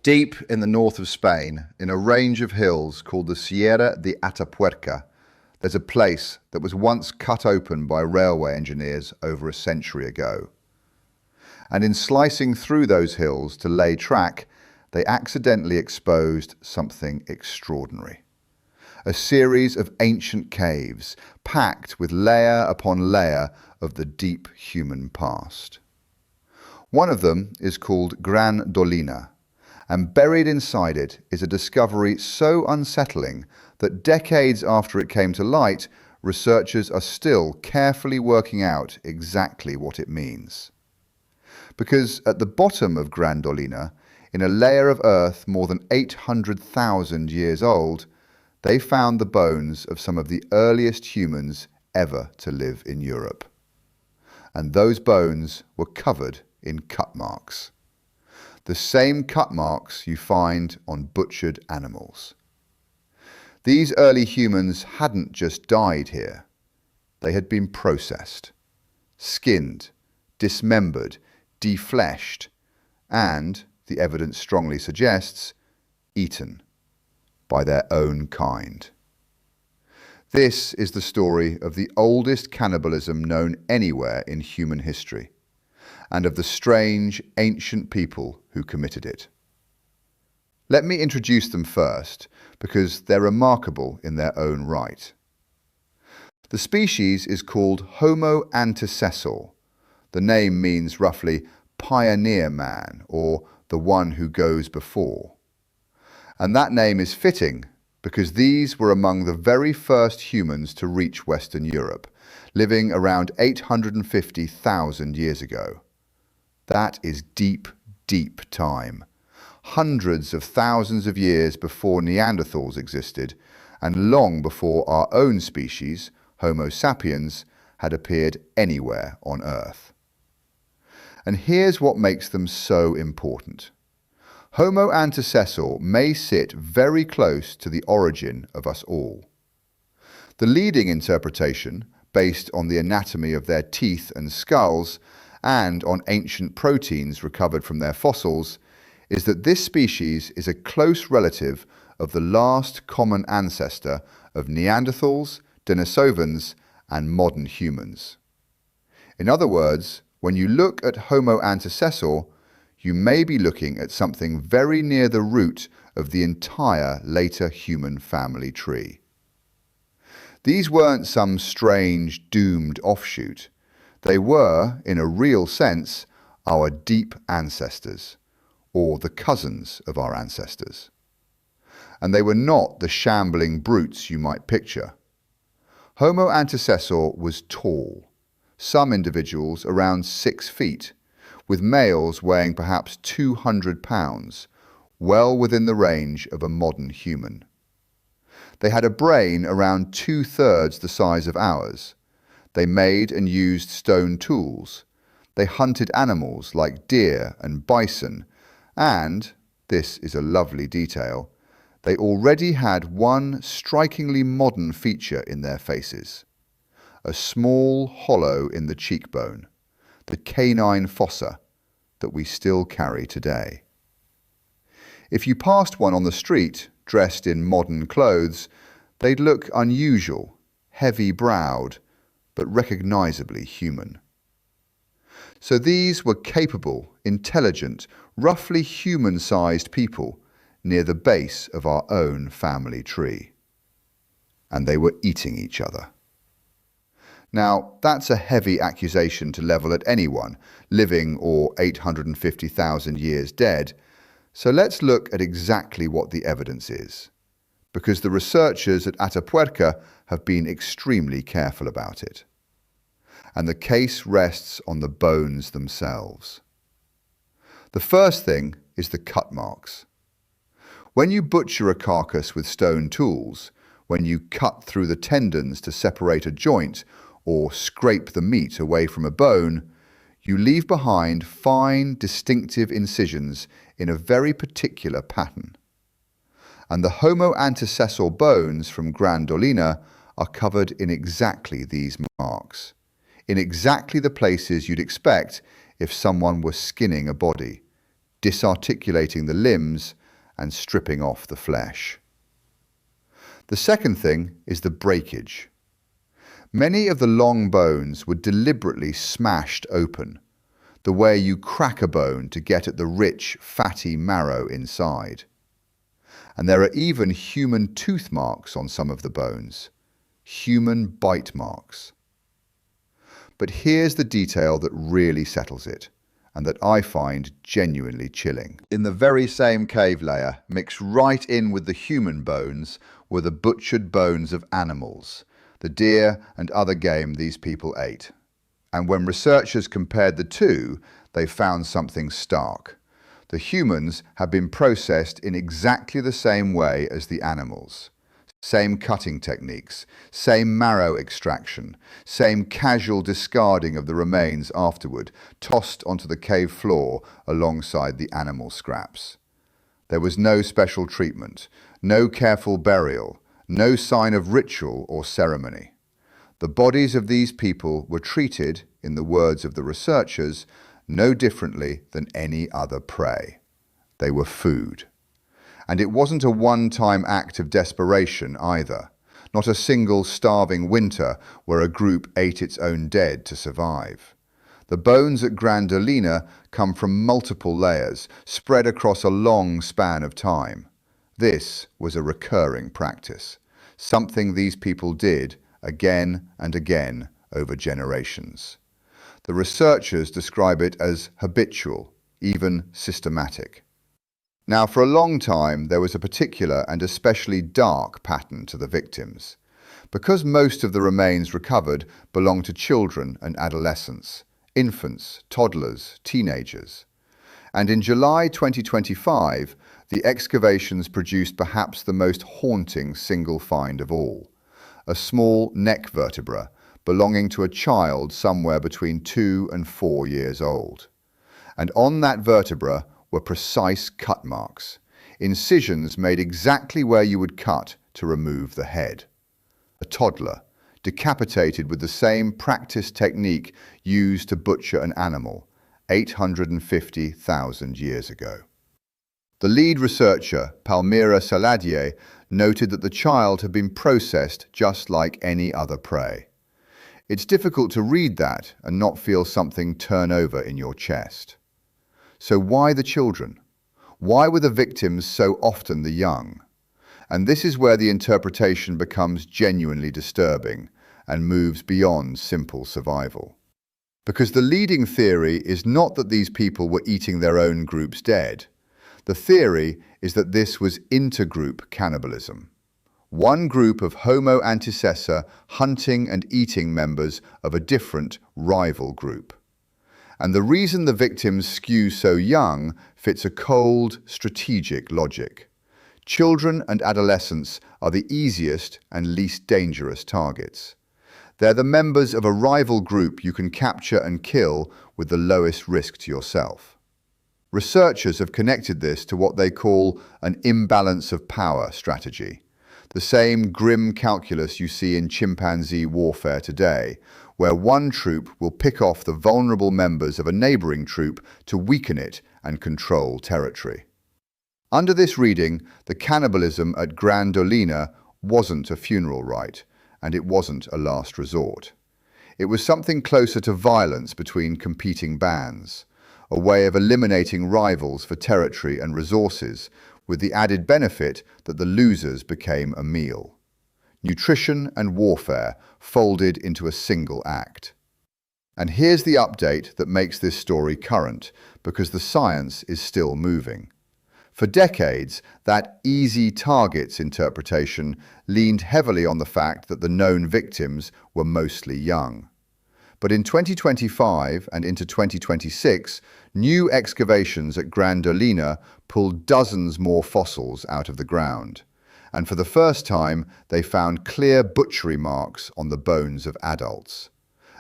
Deep in the north of Spain, in a range of hills called the Sierra de Atapuerca, there's a place that was once cut open by railway engineers over a century ago. And in slicing through those hills to lay track, they accidentally exposed something extraordinary. A series of ancient caves, packed with layer upon layer of the deep human past. One of them is called Gran Dolina, and buried inside it is a discovery so unsettling that decades after it came to light, researchers are still carefully working out exactly what it means. Because at the bottom of Gran Dolina, in a layer of earth more than 800,000 years old, they found the bones of some of the earliest humans ever to live in Europe. And those bones were covered in cut marks. The same cut marks you find on butchered animals. These early humans hadn't just died here. They had been processed, skinned, dismembered, defleshed, and, the evidence strongly suggests, eaten by their own kind. This is the story of the oldest cannibalism known anywhere in human history, and of the strange, ancient people who committed it. Let me introduce them first, because they're remarkable in their own right. The species is called Homo antecessor. The name means roughly pioneer man, or the one who goes before. And that name is fitting, because these were among the very first humans to reach Western Europe, living around 850,000 years ago. That is deep, deep time. Hundreds of thousands of years before Neanderthals existed, and long before our own species, Homo sapiens, had appeared anywhere on Earth. And here's what makes them so important. Homo antecessor may sit very close to the origin of us all. The leading interpretation, based on the anatomy of their teeth and skulls, and on ancient proteins recovered from their fossils, is that this species is a close relative of the last common ancestor of Neanderthals, Denisovans, and modern humans. In other words, when you look at Homo antecessor, you may be looking at something very near the root of the entire later human family tree. These weren't some strange, doomed offshoot. They were, in a real sense, our deep ancestors, or the cousins of our ancestors. And they were not the shambling brutes you might picture. Homo antecessor was tall, some individuals around 6 feet, with males weighing perhaps 200 pounds, well within the range of a modern human. They had a brain around 2/3 the size of ours. They made and used stone tools. They hunted animals like deer and bison, and, this is a lovely detail, they already had one strikingly modern feature in their faces. A small hollow in the cheekbone, the canine fossa, that we still carry today. If you passed one on the street, dressed in modern clothes, they'd look unusual, heavy-browed, but recognizably human. So these were capable, intelligent, roughly human-sized people near the base of our own family tree. And they were eating each other. Now, that's a heavy accusation to level at anyone, living or 850,000 years dead, so let's look at exactly what the evidence is, because the researchers at Atapuerca have been extremely careful about it. And the case rests on the bones themselves. The first thing is the cut marks. When you butcher a carcass with stone tools, when you cut through the tendons to separate a joint or scrape the meat away from a bone, you leave behind fine, distinctive incisions in a very particular pattern. And the Homo antecessor bones from Gran Dolina are covered in exactly these marks, in exactly the places you'd expect if someone were skinning a body, disarticulating the limbs and stripping off the flesh. The second thing is the breakage. Many of the long bones were deliberately smashed open, the way you crack a bone to get at the rich, fatty marrow inside. And there are even human tooth marks on some of the bones, human bite marks. But here's the detail that really settles it, and that I find genuinely chilling. In the very same cave layer, mixed right in with the human bones, were the butchered bones of animals, the deer and other game these people ate. And when researchers compared the two, they found something stark. The humans had been processed in exactly the same way as the animals. Same cutting techniques, same marrow extraction, same casual discarding of the remains afterward, tossed onto the cave floor alongside the animal scraps. There was no special treatment, no careful burial, no sign of ritual or ceremony. The bodies of these people were treated, in the words of the researchers, no differently than any other prey. They were food. And it wasn't a one-time act of desperation either, not a single starving winter where a group ate its own dead to survive. The bones at Gran Dolina come from multiple layers, spread across a long span of time. This was a recurring practice, something these people did again and again over generations. The researchers describe it as habitual, even systematic. Now, for a long time, there was a particular and especially dark pattern to the victims. Because most of the remains recovered belonged to children and adolescents, infants, toddlers, teenagers. And in July 2025, the excavations produced perhaps the most haunting single find of all. A small neck vertebra belonging to a child somewhere between 2 and 4 years old. And on that vertebra were precise cut marks, incisions made exactly where you would cut to remove the head. A toddler, decapitated with the same practiced technique used to butcher an animal 850,000 years ago. The lead researcher, Palmira Saladier, noted that the child had been processed just like any other prey. It's difficult to read that and not feel something turn over in your chest. So why the children? Why were the victims so often the young? And this is where the interpretation becomes genuinely disturbing and moves beyond simple survival. Because the leading theory is not that these people were eating their own group's dead. The theory is that this was intergroup cannibalism. One group of Homo antecessor hunting and eating members of a different rival group. And the reason the victims skew so young fits a cold, strategic logic. Children and adolescents are the easiest and least dangerous targets. They're the members of a rival group you can capture and kill with the lowest risk to yourself. Researchers have connected this to what they call an imbalance of power strategy. The same grim calculus you see in chimpanzee warfare today, where one troop will pick off the vulnerable members of a neighboring troop to weaken it and control territory. Under this reading, the cannibalism at Gran Dolina wasn't a funeral rite, and it wasn't a last resort. It was something closer to violence between competing bands, a way of eliminating rivals for territory and resources, with the added benefit that the losers became a meal. Nutrition and warfare folded into a single act. And here's the update that makes this story current, because the science is still moving. For decades, that easy targets interpretation leaned heavily on the fact that the known victims were mostly young. But in 2025 and into 2026, new excavations at Gran Dolina pulled dozens more fossils out of the ground. And for the first time, they found clear butchery marks on the bones of adults.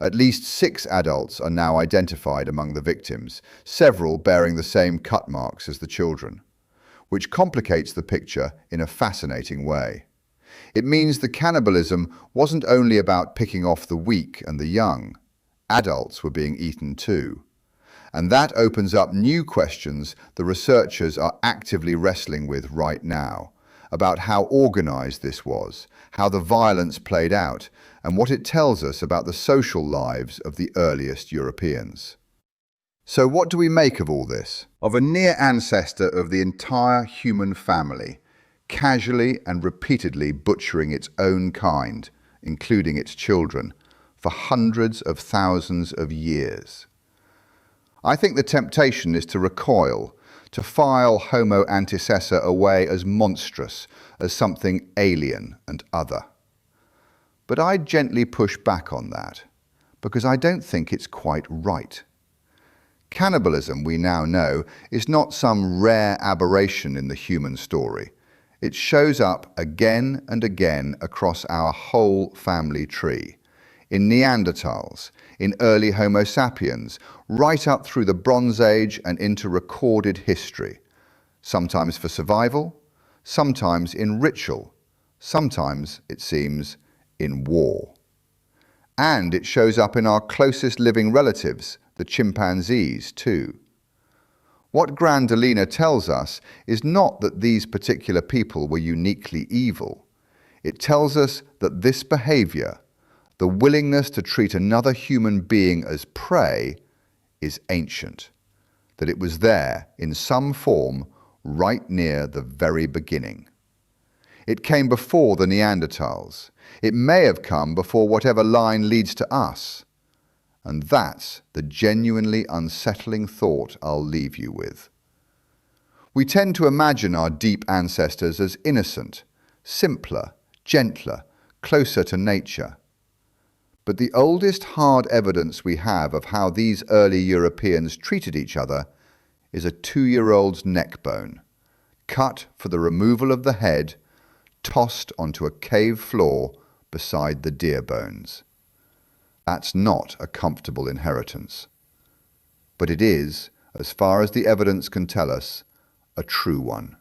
At least 6 adults are now identified among the victims, several bearing the same cut marks as the children, which complicates the picture in a fascinating way. It means the cannibalism wasn't only about picking off the weak and the young. Adults were being eaten too. And that opens up new questions the researchers are actively wrestling with right now, about how organized this was, how the violence played out, and what it tells us about the social lives of the earliest Europeans. So what do we make of all this? Of a near ancestor of the entire human family, casually and repeatedly butchering its own kind, including its children, for hundreds of thousands of years. I think the temptation is to recoil, to file Homo antecessor away as monstrous, as something alien and other. But I gently push back on that, because I don't think it's quite right. Cannibalism, we now know, is not some rare aberration in the human story. It shows up again and again across our whole family tree. In Neanderthals, in early Homo sapiens, right up through the Bronze Age and into recorded history. Sometimes for survival, sometimes in ritual, sometimes, it seems, in war. And it shows up in our closest living relatives, the chimpanzees, too. What Gran Dolina tells us is not that these particular people were uniquely evil. It tells us that this behavior, the willingness to treat another human being as prey, is ancient, that it was there in some form right near the very beginning. It came before the Neanderthals. It may have come before whatever line leads to us. And that's the genuinely unsettling thought I'll leave you with. We tend to imagine our deep ancestors as innocent, simpler, gentler, closer to nature. But the oldest hard evidence we have of how these early Europeans treated each other is a 2-year-old's neck bone, cut for the removal of the head, tossed onto a cave floor beside the deer bones. That's not a comfortable inheritance. But it is, as far as the evidence can tell us, a true one.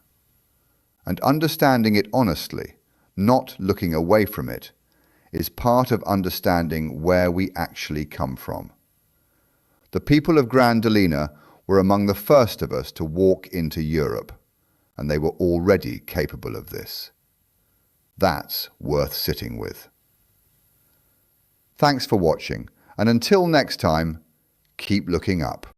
And understanding it honestly, not looking away from it, is part of understanding where we actually come from. The people of Gran Dolina were among the first of us to walk into Europe, and they were already capable of this. That's worth sitting with. Thanks for watching, and until next time, keep looking up.